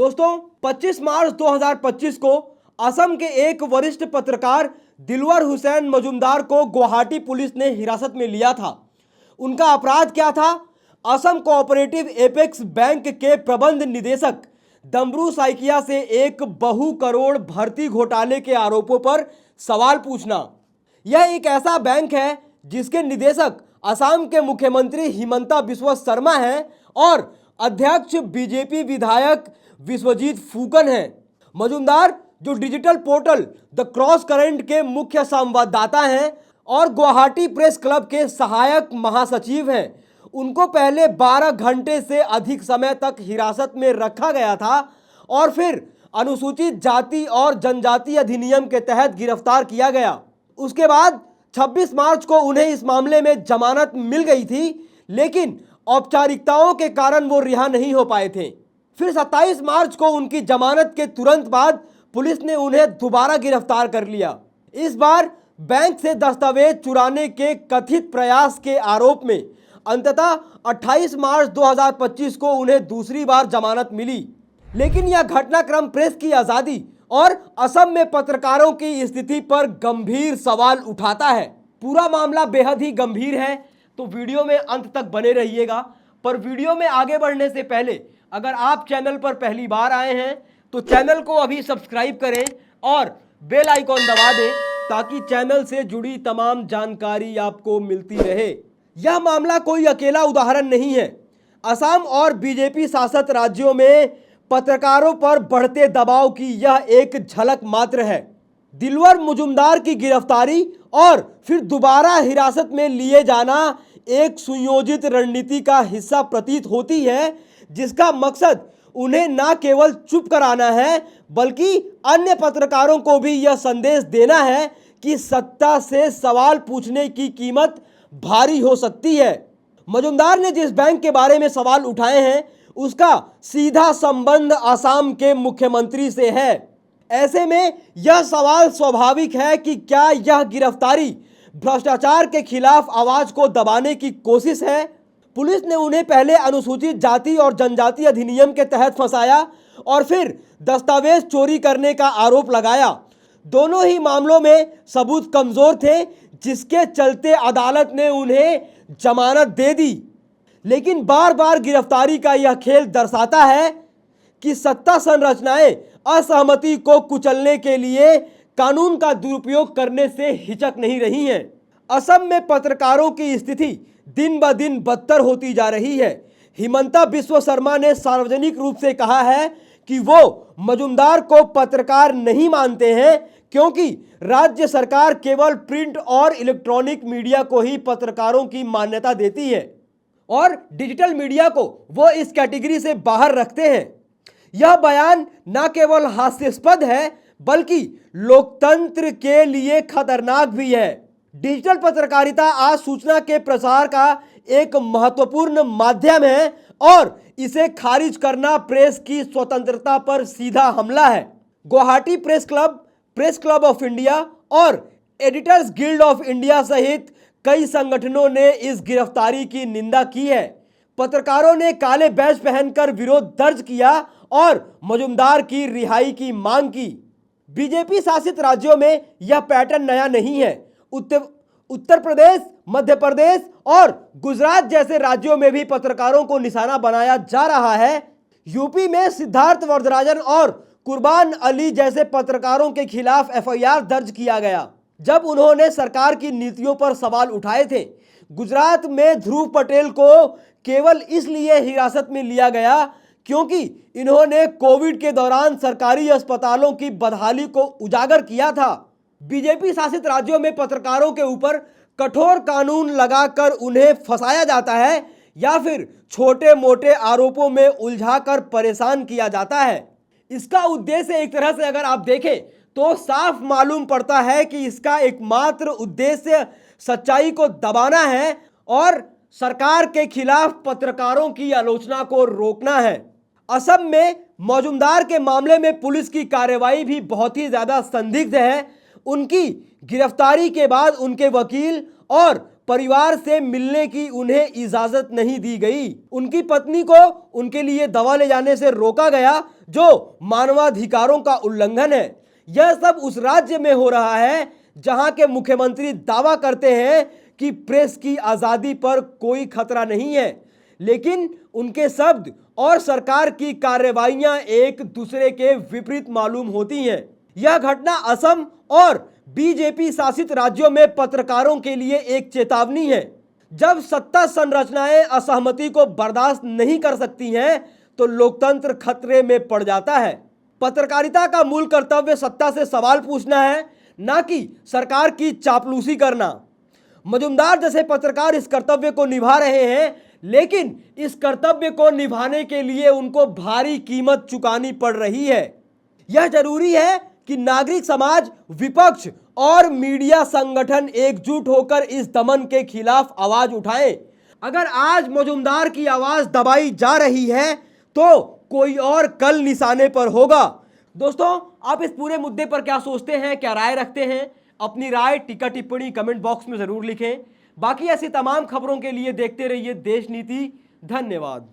दोस्तों 25 मार्च 2025 को असम के एक वरिष्ठ पत्रकार दिलवर हुसैन मजूमदार को गुवाहाटी पुलिस ने हिरासत में लिया था। उनका अपराध क्या था? असम कोऑपरेटिव एपेक्स बैंक के प्रबंध निदेशक डमरू साइकिया से एक बहु करोड़ भर्ती घोटाले के आरोपों पर सवाल पूछना। यह एक ऐसा बैंक है जिसके निदेशक असम के मुख्यमंत्री हिमंता बिस्वा शर्मा हैं और अध्यक्ष बीजेपी विधायक विश्वजीत फूकन हैं। मजूमदार जो digital portal the cross current के मुख्य संवाददाता हैं और गुवाहाटी प्रेस क्लब के सहायक महासचिव हैं, उनको पहले 12 घंटे से अधिक समय तक हिरासत में रखा गया था और फिर अनुसूचित जाति और जनजाति अधिनियम के तहत गिरफ्तार किया गया। उसके बाद 26 मार्च को उन्हें इस मामले में जमानत मिल गई थी, लेकिन औपचारिकताओं के कारण वो रिहा नहीं हो पाए थे। फिर 27 मार्च को उनकी जमानत के तुरंत बाद पुलिस ने उन्हें दोबारा गिरफ्तार कर लिया। इस बार बैंक से दस्तावेज चुराने के कथित प्रयास के आरोप में अंततः 28 मार्च 2025 को उन्हें दूसरी बार जमानत मिली। लेकिन यह घटनाक्रम प्रेस की आज़ादी और असम में पत्रकारों की स्थिति पर गंभीर सवाल उठाता है। पूरा मामला बेहद ही गंभीर है, तो वीडियो में अंत तक बने रहिएगा। पर वीडियो में आगे बढ़ने से पहले अगर आप चैनल पर पहली बार आए हैं तो चैनल को अभी सब्सक्राइब करें और बेल आइकॉन दबा दें ताकि चैनल से जुड़ी तमाम जानकारी आपको मिलती रहे। यह मामला कोई अकेला उदाहरण नहीं है। असम और बीजेपी शासित राज्यों में पत्रकारों पर बढ़ते दबाव की यह एक झलक मात्र है। दिलवर मजूमदार की गिरफ्तारी और फिर दोबारा हिरासत में लिए जाना एक सुयोजित रणनीति का हिस्सा प्रतीत होती है, जिसका मकसद उन्हें न केवल चुप कराना है बल्कि अन्य पत्रकारों को भी यह संदेश देना है कि सत्ता से सवाल पूछने की कीमत भारी हो सकती है। मजूमदार ने जिस बैंक के बारे में सवाल उठाए हैं उसका सीधा संबंध असम के मुख्यमंत्री से है। ऐसे में यह सवाल स्वाभाविक है कि क्या यह गिरफ्तारी भ्रष्टाचार के खिलाफ आवाज को दबाने की कोशिश है। पुलिस ने उन्हें पहले अनुसूचित जाति और जनजाति अधिनियम के तहत फंसाया और फिर दस्तावेज चोरी करने का आरोप लगाया। दोनों ही मामलों में सबूत कमजोर थे, जिसके चलते अदालत ने उन्हें जमानत दे दी। लेकिन बार बार गिरफ्तारी का यह खेल दर्शाता है कि सत्ता संरचनाएं असहमति को कुचलने के लिए कानून का दुरुपयोग करने से हिचक नहीं रही हैं। असम में पत्रकारों की स्थिति दिन ब दिन बदतर होती जा रही है। हिमंता बिस्वा शर्मा ने सार्वजनिक रूप से कहा है कि वो मजूमदार को पत्रकार नहीं मानते हैं, क्योंकि राज्य सरकार केवल प्रिंट और इलेक्ट्रॉनिक मीडिया को ही पत्रकारों की मान्यता देती है और डिजिटल मीडिया को वो इस कैटेगरी से बाहर रखते हैं। यह बयान न केवल हास्यास्पद है बल्कि लोकतंत्र के लिए खतरनाक भी है। डिजिटल पत्रकारिता आज सूचना के प्रसार का एक महत्वपूर्ण माध्यम है और इसे खारिज करना प्रेस की स्वतंत्रता पर सीधा हमला है। Guwahati press club of India और एडिटर्स गिल्ड ऑफ इंडिया सहित कई संगठनों ने इस गिरफ्तारी की निंदा की है। पत्रकारों ने काले बैज पहनकर विरोध दर्ज किया और मजूमदार की रिहाई की मांग की। बीजेपी शासित राज्यों में यह पैटर्न नया नहीं है। उत्तर प्रदेश, मध्य प्रदेश और गुजरात जैसे राज्यों में भी पत्रकारों को निशाना बनाया जा रहा है। यूपी में सिद्धार्थ वरदराजन और कुर्बान अली जैसे पत्रकारों के खिलाफ एफआईआर दर्ज किया गया जब उन्होंने सरकार की नीतियों पर सवाल उठाए थे। गुजरात में ध्रुव पटेल को केवल इसलिए हिरासत में लिया गया क्योंकि इन्होंने कोविड के दौरान सरकारी अस्पतालों की बदहाली को उजागर किया था। बीजेपी शासित राज्यों में पत्रकारों के ऊपर कठोर कानून लगाकर उन्हें फंसाया जाता है या फिर छोटे मोटे आरोपों में उलझाकर परेशान किया जाता है। इसका उद्देश्य एक तरह से अगर आप देखें तो साफ मालूम पड़ता है कि इसका एकमात्र उद्देश्य सच्चाई को दबाना है और सरकार के खिलाफ पत्रकारों की आलोचना को रोकना है। असम में मजूमदार के मामले में पुलिस की कार्रवाई भी बहुत ही ज्यादा संदिग्ध है। उनकी गिरफ्तारी के बाद उनके वकील और परिवार से मिलने की उन्हें इजाजत नहीं दी गई। उनकी पत्नी को उनके लिए दवा ले जाने से रोका गया, जो मानवाधिकारों का उल्लंघन है। यह सब उस राज्य में हो रहा है जहां के मुख्यमंत्री दावा करते हैं कि प्रेस की आजादी पर कोई खतरा नहीं है, लेकिन उनके शब्द और सरकार की कार्रवाइयां एक दूसरे के विपरीत मालूम होती हैं। यह घटना असम और बीजेपी शासित राज्यों में पत्रकारों के लिए एक चेतावनी है। जब सत्ता संरचनाएं असहमति को बर्दाश्त नहीं कर सकती हैं तो लोकतंत्र खतरे में पड़ जाता है। पत्रकारिता का मूल कर्तव्य सत्ता से सवाल पूछना है, ना कि सरकार की चापलूसी करना। मजुमदार जैसे पत्रकार इस कर्तव्य को निभा रहे हैं, लेकिन इस कर्तव्य को निभाने के लिए उनको भारी कीमत चुकानी पड़ रही है। यह जरूरी है कि नागरिक समाज, विपक्ष और मीडिया संगठन एकजुट होकर इस दमन के खिलाफ आवाज उठाएं। अगर आज मजुमदार की आवाज दबाई जा रही है तो कोई और कल निशाने पर होगा। दोस्तों, आप इस पूरे मुद्दे पर क्या सोचते हैं, क्या राय रखते हैं? अपनी राय टीका टिप्पणी कमेंट बॉक्स में जरूर लिखें। बाकी ऐसी तमाम खबरों के लिए देखते रहिए देश नीति। धन्यवाद।